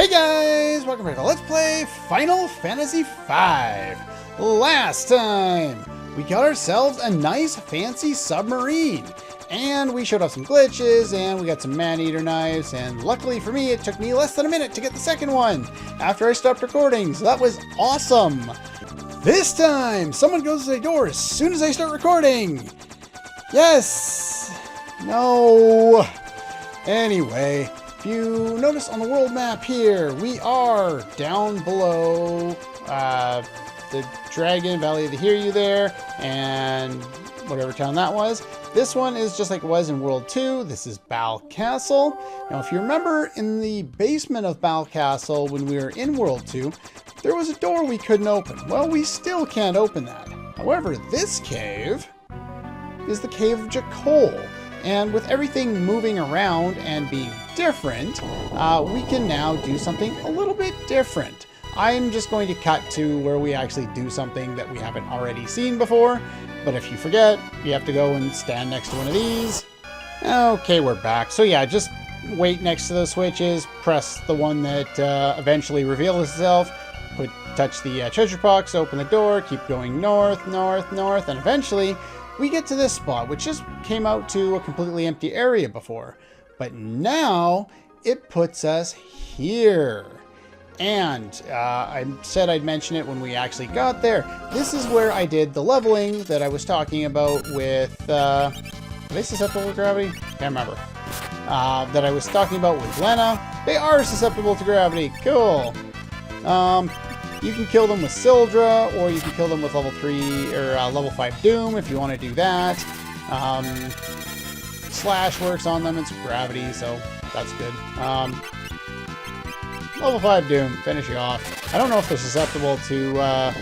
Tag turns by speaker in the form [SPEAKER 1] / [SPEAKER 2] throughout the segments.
[SPEAKER 1] Guys, welcome back to Let's Play Final Fantasy V. Last time, we got ourselves a nice fancy submarine, and we showed off some glitches, and we got some man-eater knives, and luckily for me, it took me less than a minute to get the second one after I stopped recording, so that was awesome. This time, someone goes to the door as soon as I start recording. Yes! No! Anyway, if you notice on the world map here, we are down below the Dragon Valley of the Hiryu there, and whatever town that was. This one is just like it was in World 2. This is Bal Castle. Now, if you remember in the basement of Bal Castle when we were in World 2, there was a door we couldn't open. Well, we still can't open that. However, this cave is the Cave of Jakol. And with everything moving around and being different, we can now do something a little bit different. I'm just going to cut to where we actually do something that we haven't already seen before. But if you forget, you have to go and stand next to one of these. Okay, we're back. So yeah, just wait next to those switches, press the one that eventually reveals itself, touch the treasure box, open the door, keep going north, north, north, and eventually we get to this spot, which just came out to a completely empty area before. But now it puts us here. And I said I'd mention it when we actually got there. This is where I did the leveling that I was talking about with... are they susceptible to gravity? Can't remember. That I was talking about with Lena. They are susceptible to gravity. Cool. You can kill them with Sildra, or you can kill them with level 3 or level 5 Doom if you want to do that. Slash works on them, it's gravity, so that's good. Level 5 Doom, finish you off. I don't know if they're susceptible to, I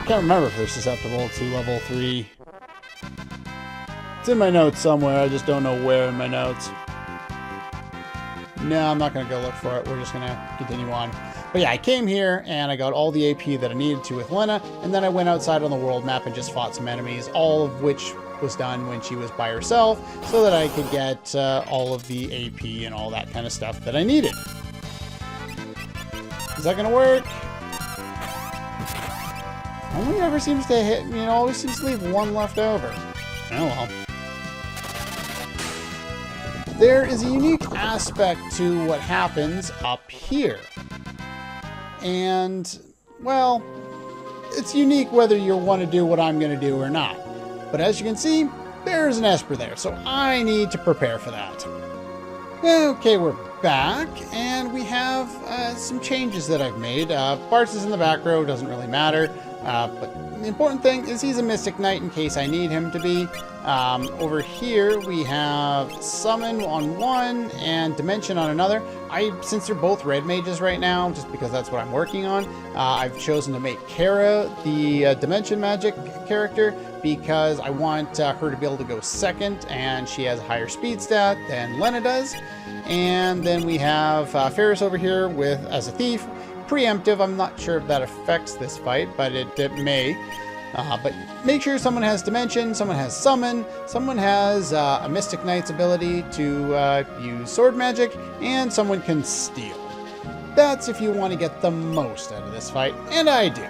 [SPEAKER 1] can't remember if they're susceptible to level 3. It's in my notes somewhere, I just don't know where in my notes. No, I'm not going to go look for it, we're just going to continue on. But yeah, I came here and I got all the AP that I needed to with Lena, and then I went outside on the world map and just fought some enemies, all of which was done when she was by herself, so that I could get all of the AP and all that kind of stuff that I needed. Is that gonna work? Only ever seems to hit, always seems to leave one left over. Oh well. There is a unique aspect to what happens up here. And, well, it's unique whether you want to do what I'm going to do or not. But as you can see, there's an Esper there, so I need to prepare for that. Okay, we're back, and we have some changes that I've made. Bartz is in the back row, doesn't really matter. But the important thing is he's a Mystic Knight in case I need him to be. Over here we have Summon on one and Dimension on another. Since they're both red mages right now, just because that's what I'm working on, I've chosen to make Kara the Dimension magic character because I want her to be able to go second, and she has a higher speed stat than Lena does. And then we have Ferris over here as a thief. Preemptive, I'm not sure if that affects this fight, but it may. But make sure someone has Dimension, someone has Summon, someone has a Mystic Knight's ability to use sword magic, and someone can steal. That's if you want to get the most out of this fight, and I do.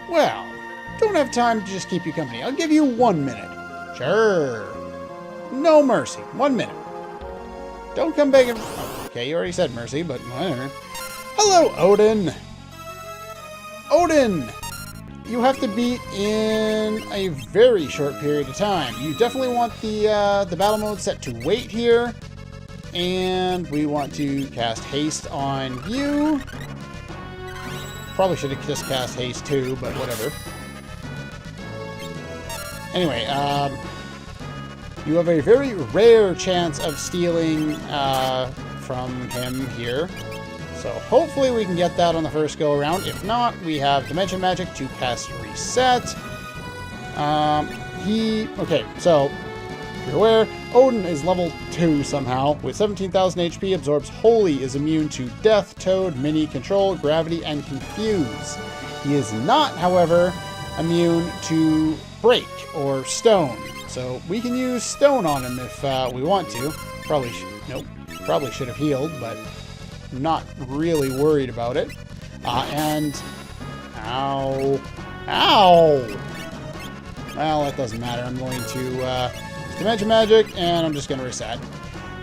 [SPEAKER 1] Well, don't have time to just keep you company. I'll give you 1 minute. Sure. No mercy. 1 minute. Don't come begging. Okay, you already said mercy, but whatever. Hello, Odin. Odin! You have to beat in a very short period of time. You definitely want the battle mode set to wait here. And we want to cast haste on you. Probably should have just cast haste too, but whatever. Anyway, you have a very rare chance of stealing from him here. So hopefully we can get that on the first go around. If not, we have Dimension Magic to cast Reset. Okay, so if you're aware, Odin is level 2 somehow. With 17,000 HP, absorbs Holy, is immune to Death, Toad, Mini, Control, Gravity, and Confuse. He is not, however, immune to Break or Stone. So we can use Stone on him if we want to. Probably should have healed, but not really worried about it. And... Ow. Ow! Well, that doesn't matter. I'm going to Dimension Magic, and I'm just going to reset.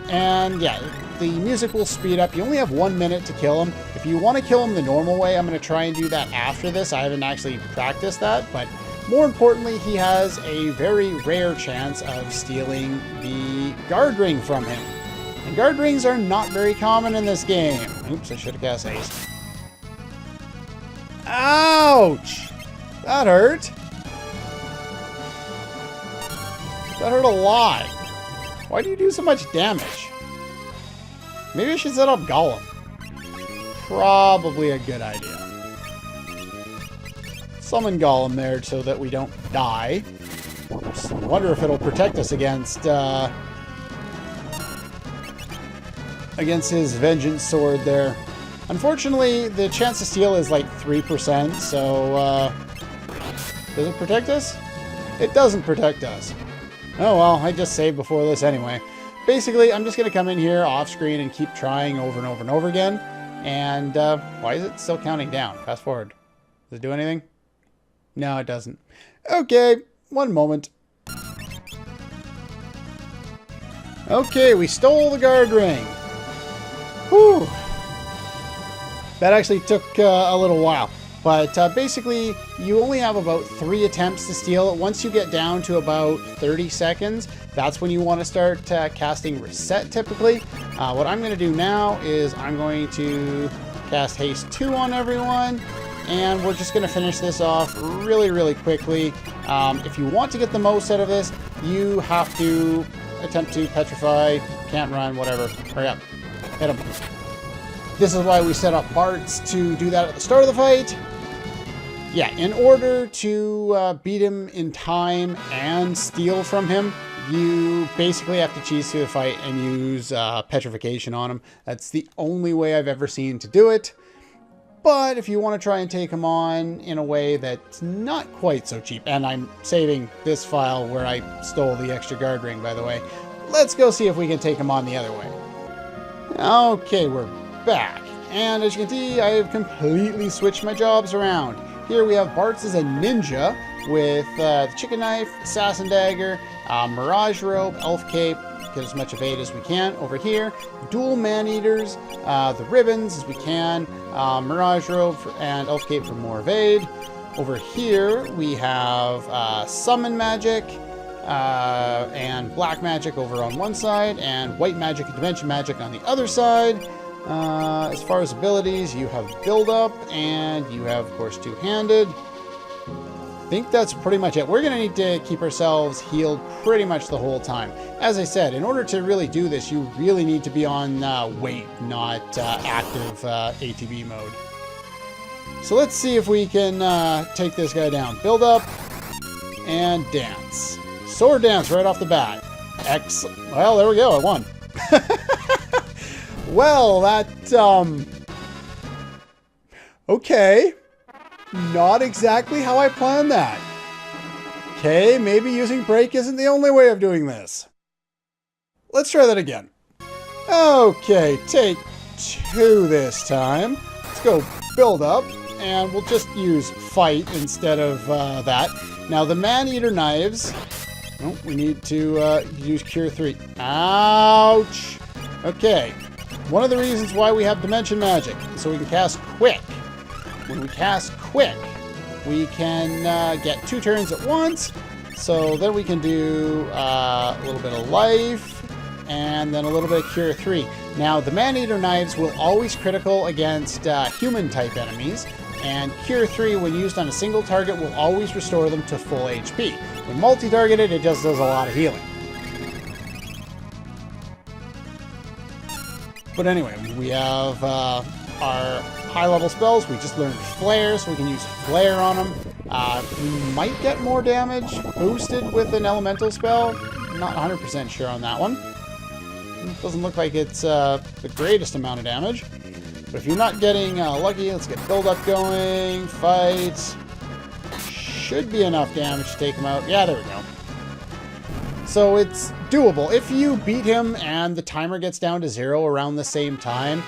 [SPEAKER 1] And yeah, the music will speed up. You only have 1 minute to kill him. If you want to kill him the normal way, I'm going to try and do that after this. I haven't actually practiced that, but more importantly, he has a very rare chance of stealing the guard ring from him. And guard rings are not very common in this game. Oops, I should have cast haste. Ouch! That hurt. That hurt a lot. Why do you do so much damage? Maybe I should set up Golem. Probably a good idea. Summon Golem there so that we don't die. I wonder if it'll protect us against his Vengeance Sword there. Unfortunately, the chance to steal is like 3%, so does it protect us? It doesn't protect us. Oh well, I just saved before this anyway. Basically, I'm just going to come in here off screen and keep trying over and over and over again. And why is it still counting down? Fast forward. Does it do anything? No, it doesn't. Okay, one moment. Okay, we stole the guard ring. Whew. That actually took a little while. But basically, you only have about 3 attempts to steal it. Once you get down to about 30 seconds, that's when you want to start casting Reset, typically. What I'm going to do now is I'm going to cast Haste 2 on everyone, and we're just going to finish this off really, really quickly. If you want to get the most out of this, you have to attempt to Petrify, can't run, whatever. Hurry up. Hit him. This is why we set up Bart's to do that at the start of the fight. Yeah, in order to beat him in time and steal from him, you basically have to cheese through the fight and use Petrification on him. That's the only way I've ever seen to do it. But if you want to try and take him on in a way that's not quite so cheap, and I'm saving this file where I stole the extra guard ring, by the way, let's go see if we can take him on the other way. Okay, we're back. And as you can see, I have completely switched my jobs around. Here we have Bart's as a ninja with the Chicken Knife, Assassin Dagger, Mirage Robe, Elf Cape, get as much evade as we can. Over here, dual Man-Eaters, the ribbons as we can, Mirage Robe and Elf Cape for more evade. Over here we have Summon Magic and Black Magic over on one side, and White Magic and Dimension Magic on the other side. As far as abilities, you have Build Up, and you have, of course, Two-Handed. I think that's pretty much it. We're going to need to keep ourselves healed pretty much the whole time. As I said, in order to really do this, you really need to be on wait, not active ATB mode. So let's see if we can take this guy down. Build Up, and Dance. Sword Dance right off the bat. Excellent. Well, there we go. I won. Well, that, okay. Not exactly how I planned that. Okay, maybe using break isn't the only way of doing this. Let's try that again. Okay, take 2 this time. Let's go Build Up, and we'll just use Fight instead of that. Now, the Man-Eater Knives, oh, we need to use Cure 3. Ouch! Okay. One of the reasons why we have Dimension Magic, so we can cast Quick. When we cast Quick, we can get 2 turns at once, so then we can do a little bit of Life, and then a little bit of Cure 3. Now, the Man-Eater Knives will always critical against human-type enemies, and Cure 3, when used on a single target, will always restore them to full HP. When multi-targeted, it just does a lot of healing. But anyway, we have our high-level spells. We just learned Flare, so we can use Flare on them. We might get more damage boosted with an elemental spell. Not 100% sure on that one. It doesn't look like it's the greatest amount of damage. But if you're not getting lucky, let's get Build Up going. Fight. Should be enough damage to take him out. Yeah, there we go. So it's doable. If you beat him and the timer gets down to 0 around the same time,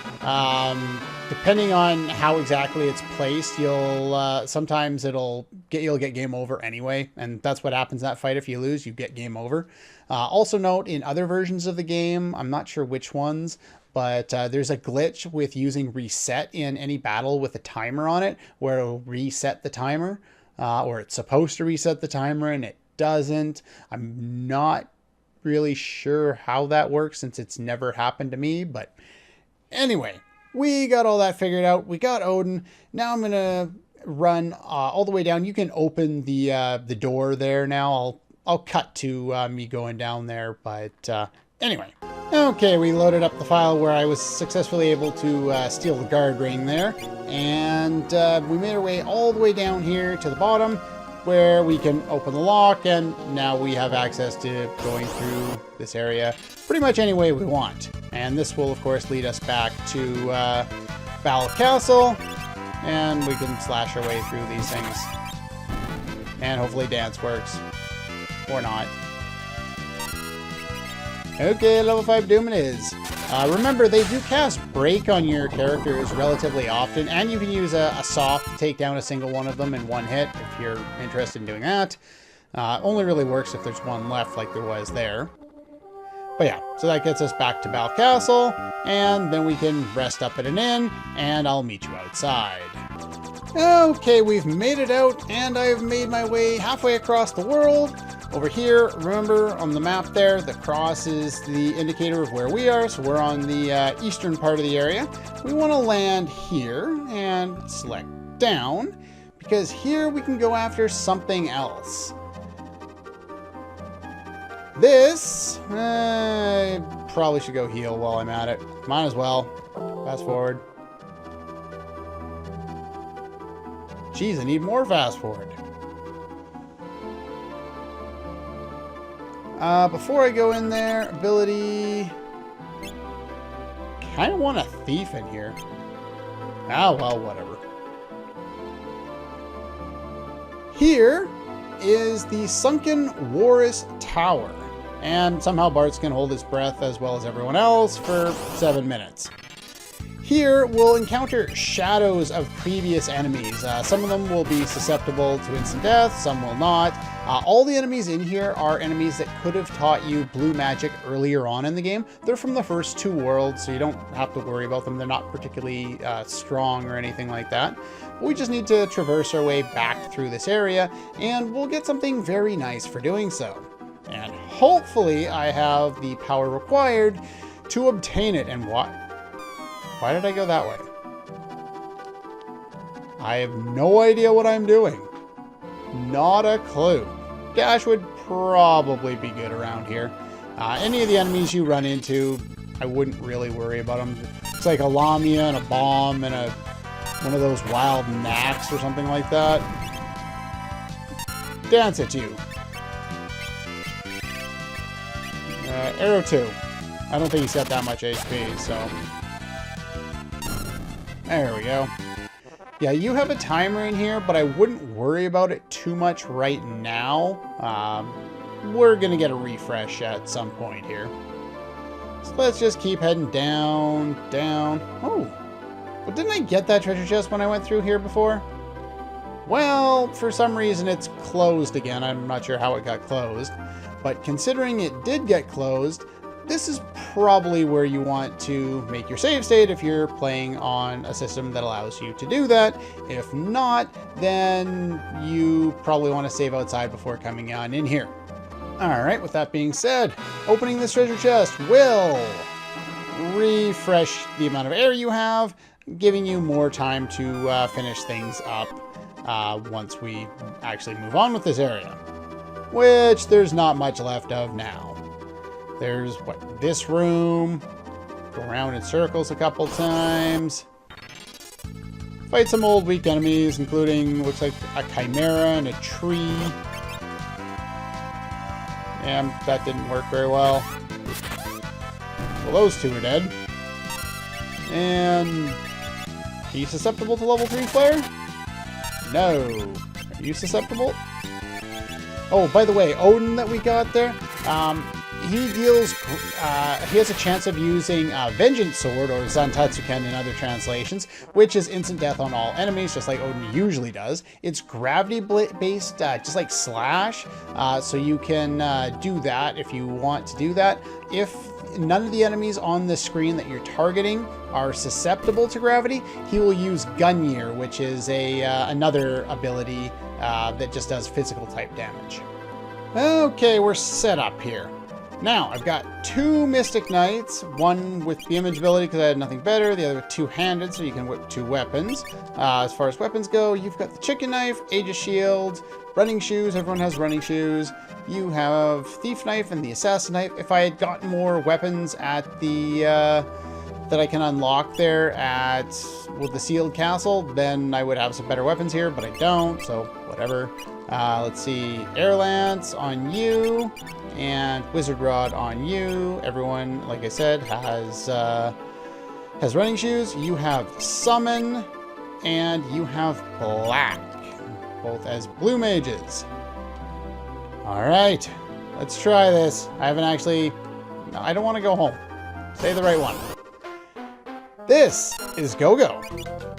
[SPEAKER 1] depending on how exactly it's placed, you'll sometimes you'll get game over anyway, and that's what happens in that fight. If you lose, you get game over. Also note, in other versions of the game, I'm not sure which ones, but there's a glitch with using reset in any battle with a timer on it, where it'll reset the timer, or it's supposed to reset the timer, and it doesn't. I'm not really sure how that works since it's never happened to me, but anyway, we got all that figured out. We got Odin. Now I'm gonna run all the way down. You can open the door there now. I'll cut to me going down there, but anyway. Okay, we loaded up the file where I was successfully able to steal the guard ring there, and we made our way all the way down here to the bottom, where we can open the lock, and now we have access to going through this area pretty much any way we want. And this will, of course, lead us back to Valve Castle, and we can slash our way through these things. And hopefully dance works. Or not. Okay, level 5 Doom it is. Remember, they do cast Break on your characters relatively often, and you can use a soft to take down a single one of them in one hit if you're interested in doing that. Only really works if there's one left like there was there. But yeah, so that gets us back to Balf Castle, and then we can rest up at an inn, and I'll meet you outside. Okay, we've made it out, and I've made my way halfway across the world. Over here, remember on the map there, the cross is the indicator of where we are, so we're on the eastern part of the area. We want to land here and select down, because here we can go after something else. This, I probably should go heal while I'm at it. Might as well. Fast forward. Jeez, I need more fast forward. Before I go in there, ability... Kind of want a thief in here. Ah, well, whatever. Here is the Sunken Warris Tower. And somehow Bart's can hold his breath as well as everyone else for 7 minutes. Here, we'll encounter shadows of previous enemies. Some of them will be susceptible to instant death, some will not. All the enemies in here are enemies that could have taught you blue magic earlier on in the game. They're from the first 2 worlds, so you don't have to worry about them. They're not particularly strong or anything like that. We just need to traverse our way back through this area, and we'll get something very nice for doing so. And hopefully I have the power required to obtain it. And why did I go that way? I have no idea what I'm doing. Not a clue. Dash would probably be good around here. Any of the enemies you run into, I wouldn't really worry about them. It's like a Lamia and a bomb and one of those wild knacks or something like that. Dance at you. Arrow 2. I don't think he's got that much HP, so... There we go. Yeah, you have a timer in here, but I wouldn't worry about it too much right now. We're gonna get a refresh at some point here. So let's just keep heading down, down. Oh, but didn't I get that treasure chest when I went through here before? Well, for some reason it's closed again. I'm not sure how it got closed. But considering it did get closed, this is probably where you want to make your save state if you're playing on a system that allows you to do that. If not, then you probably want to save outside before coming on in here. Alright, with that being said, opening this treasure chest will refresh the amount of air you have, giving you more time to finish things up once we actually move on with this area. Which there's not much left of now. There's, what, this room. Go around in circles a couple times. Fight some old weak enemies, including, looks like a chimera and a tree. Yeah, that didn't work very well. Well, those 2 are dead. And... are you susceptible to level 3 flare? No. Are you susceptible? Oh, by the way, Odin that we got there, He deals. He has a chance of using Vengeance Sword, or Zantatsuken in other translations, which is instant death on all enemies, just like Odin usually does. It's gravity-based, just like Slash, so you can do that if you want to do that. If none of the enemies on the screen that you're targeting are susceptible to gravity, he will use Gungnir, which is another ability that just does physical type damage. Okay, we're set up here. Now, I've got 2 Mystic Knights, one with the image ability because I had nothing better, the other with 2-handed, so you can whip 2 weapons. As far as weapons go, you've got the Chicken Knife, Aegis Shield, Running Shoes, everyone has Running Shoes. You have Thief Knife and the Assassin Knife. If I had gotten more weapons at the, that I can unlock there with the Sealed Castle, then I would have some better weapons here, but I don't, so whatever. Let's see, Air Lance on you, and Wizard Rod on you. Everyone, like I said, has Running Shoes. You have Summon, and you have Black, both as Blue Mages. Alright, let's try this. I don't want to go home. Say the right one. This is Gogo.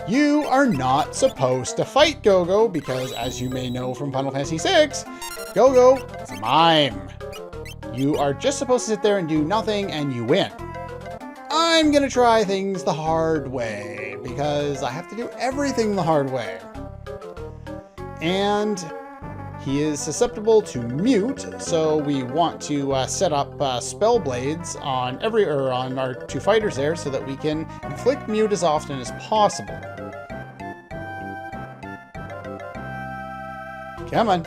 [SPEAKER 1] You are not supposed to fight Gogo because, as you may know from Final Fantasy VI, Gogo is a mime. You are just supposed to sit there and do nothing and you win. I'm gonna try things the hard way because I have to do everything the hard way. And he is susceptible to mute, so we want to set up spell blades on on our 2 fighters there so that we can inflict mute as often as possible. Come on.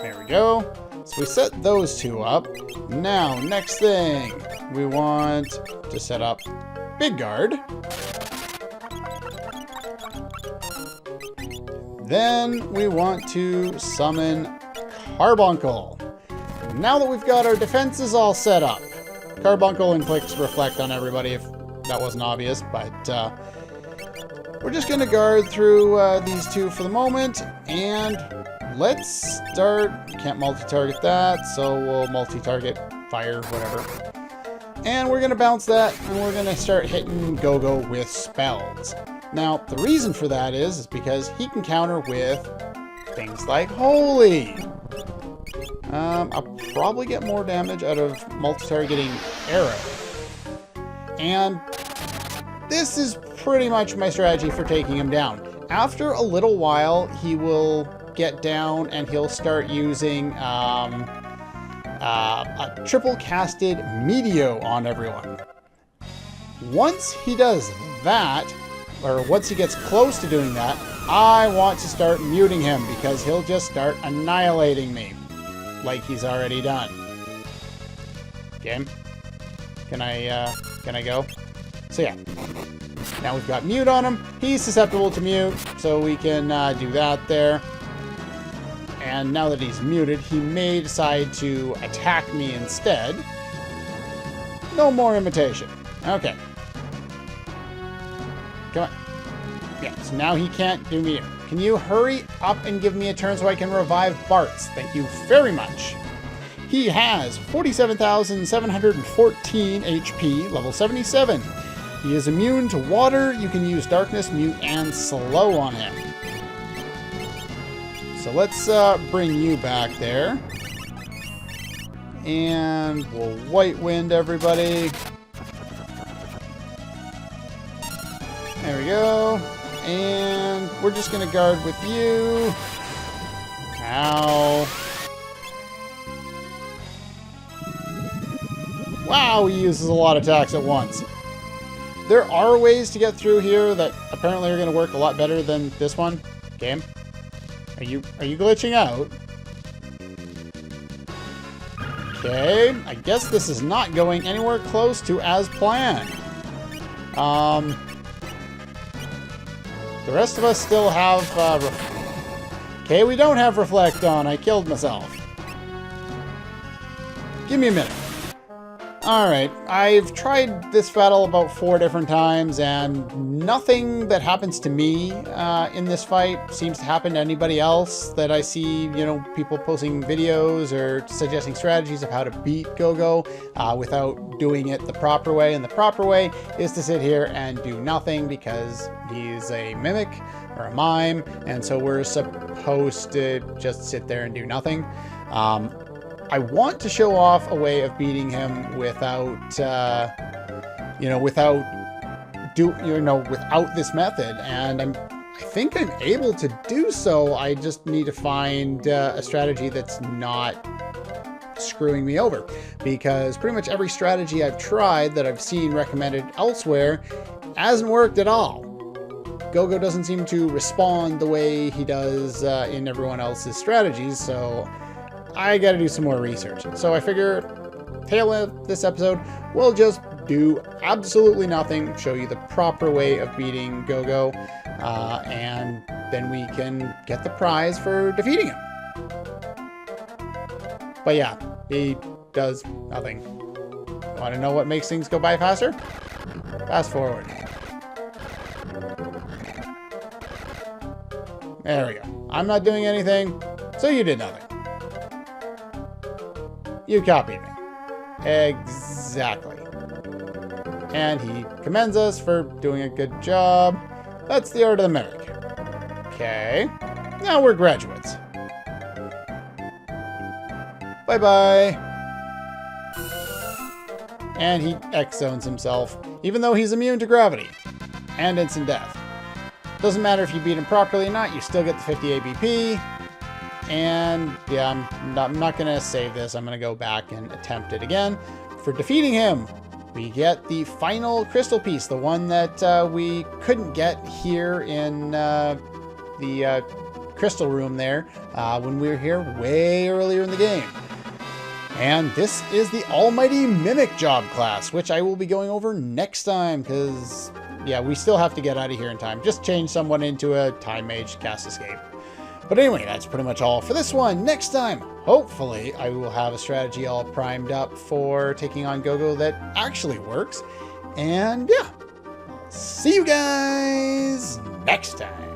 [SPEAKER 1] There we go. So we set those 2 up. Now, next thing, we want to set up Big Guard. Then we want to summon Carbuncle. Now that we've got our defenses all set up, Carbuncle inflicts Reflect on everybody if that wasn't obvious, but we're just going to guard through these 2 for the moment, and let's start. Can't multi-target that, so we'll multi-target fire, whatever. And we're going to bounce that, and we're going to start hitting Gogo with spells. Now, the reason for that is because he can counter with things like Holy. I'll probably get more damage out of multi-targeting Arrow. And this is pretty much my strategy for taking him down. After a little while, he will get down and he'll start using a triple casted Meteo on everyone. Once he does that, or once he gets close to doing that, I want to start muting him because he'll just start annihilating me like he's already done. Game? Can I go? So yeah. Now we've got mute on him. He's susceptible to mute, so we can do that there. And now that he's muted, he may decide to attack me instead. No more imitation. Okay. Come on. Yeah, so now he can't do me. Can you hurry up and give me a turn so I can revive Bartz? Thank you very much. He has 47,714 HP, level 77. He is immune to water. You can use Darkness, Mute, and Slow on him. So let's bring you back there. And we'll White Wind everybody. There we go. And we're just going to guard with you. Ow. Wow, he uses a lot of attacks at once. There are ways to get through here that apparently are going to work a lot better than this one. Game? Are you glitching out? Okay, I guess this is not going anywhere close to as planned. The rest of us still have, okay, we don't have Reflect on. I killed myself. Give me a minute. Alright, I've tried this battle about 4 different times, and nothing that happens to me in this fight seems to happen to anybody else that I see, you know, people posting videos or suggesting strategies of how to beat Gogo without doing it the proper way. And the proper way is to sit here and do nothing because he's a mimic or a mime, and so we're supposed to just sit there and do nothing. I want to show off a way of beating him without, without this method, and I think I'm able to do so. I just need to find a strategy that's not screwing me over, because pretty much every strategy I've tried that I've seen recommended elsewhere hasn't worked at all. Gogo doesn't seem to respond the way he does in everyone else's strategies, so I gotta do some more research. So I figure, tail of this episode, we'll just do absolutely nothing, show you the proper way of beating Gogo, and then we can get the prize for defeating him. But yeah, he does nothing. Want to know what makes things go by faster? Fast forward. There we go. I'm not doing anything, so you did nothing. You copied me. Exactly. And he commends us for doing a good job. That's the art of the mimic. Okay. Now we're graduates. Bye-bye. And he X-zones himself, even though he's immune to gravity and instant death. Doesn't matter if you beat him properly or not, you still get the 50 ABP. And yeah, I'm not going to save this. I'm going to go back and attempt it again. For defeating him, we get the final crystal piece, the one that we couldn't get here in the crystal room there when we were here way earlier in the game. And this is the Almighty Mimic Job class, which I will be going over next time, because yeah, we still have to get out of here in time. Just change someone into a Time Mage, cast Escape. But anyway, that's pretty much all for this one. Next time, hopefully, I will have a strategy all primed up for taking on Gogo that actually works. And yeah, see you guys next time.